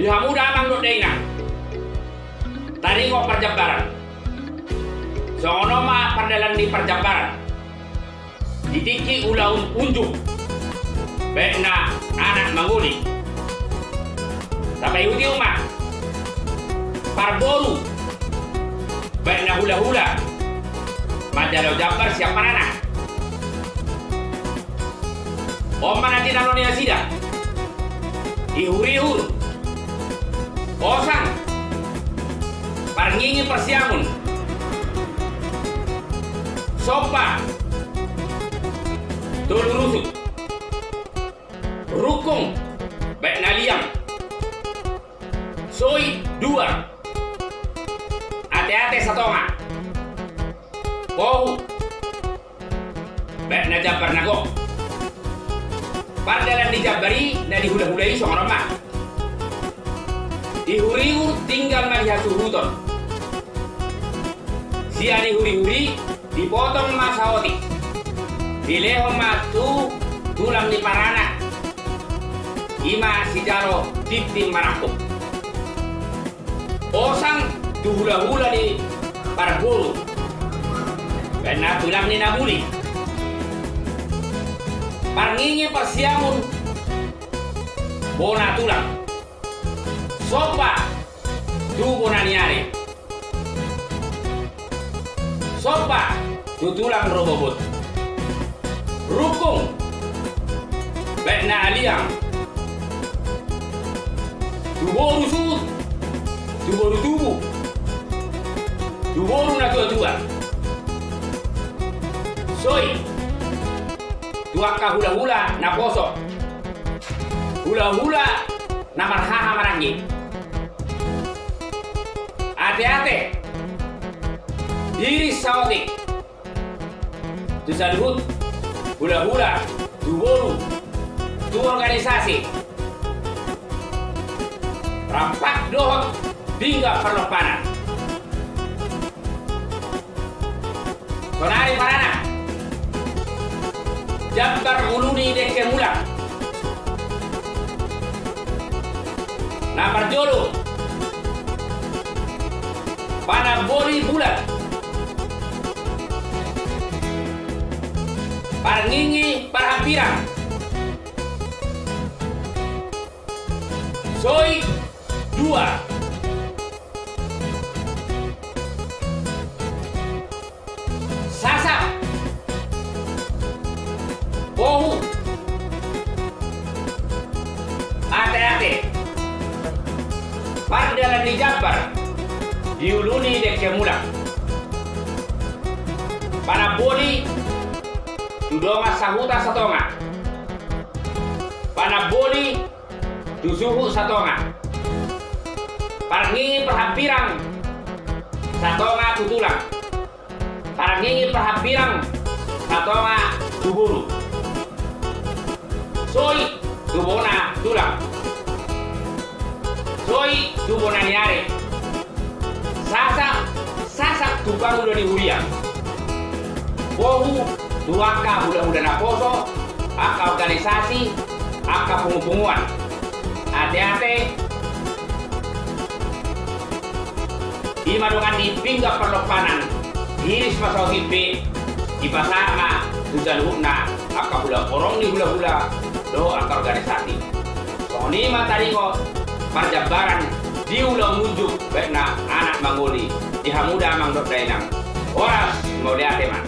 Hamuda amang dot daina. Tadi kok perjabaran. Sono ma perdalan di perjabaran. Ditiki ulaun unjuk. Bekna anak manguli. Sampai uti umat. Parboru. Bekna hula-hula. Majalo Jabar siapa anak? Oma nanti nalonia sida. Ihur-ihur. Osang. Parngingi persiamun. Sopa. Tulu rusuk. Rukung. Baik naliang. Soi dua. Ate-ate satonga. Pohu. Baik na Jabar nago. Pardalan di Jabari na dihula-hulai seorang mak. Ihuri-hur tinggal melihat suhuton. Siani huri-huri dipotong masawati. Dilehong matu tulang di parana. Ima si jaro titim marangkop. Osang tu hula-hula di Parboru. Karena tulang ni nabuli. Parngingi persiamun bona tulang. Sopa tu bona niare. Sopa tu tulang robobot. Rukung bekna aliang. Tu boru sut. Tu boru tubuh. Tu boru na tua-tua. Soi tuaka hula-hula na poso. Hula-hula na marhaha marangi. Ate-ate. Iris sawati. Tu salhut. Hula-hula. Tu boru. Tu organisasi. Rampak dohot. Hingga perlopanan. Sonari parana. Jabar uluni deke mula. Namar jolo. Pana boli bulat. Parngingi parhampirang. Soi dua. Sasak. Pohu. Ate-ate. Pardalan di Jabar. Diuluni deke mula. Pana boli. Tudonga sahuta satonga. Pana boli. Tusuhu satonga. Parngingi perhampirang. Satonga tutulang. Parngingi perhampirang. Satonga tuburu. Soi tubona tulang. Soi tubona niare. Sasak tukang udah dihuriang. Pohu tuaka udah na poso. Aka organisasi. Aka pungu-punguan. Ate-ate. Imadungan di pinggak perlopanan. Iris masau hipi. Ipasama. Tujan hukna. Aka hula korong di hula-hula. Do aka organisasi. Soni mataringo. Parjabaran. Diulang munjuk. Bekna anak mangoli. Di Hamuda mang dot dainang. Horas mau lihat teman.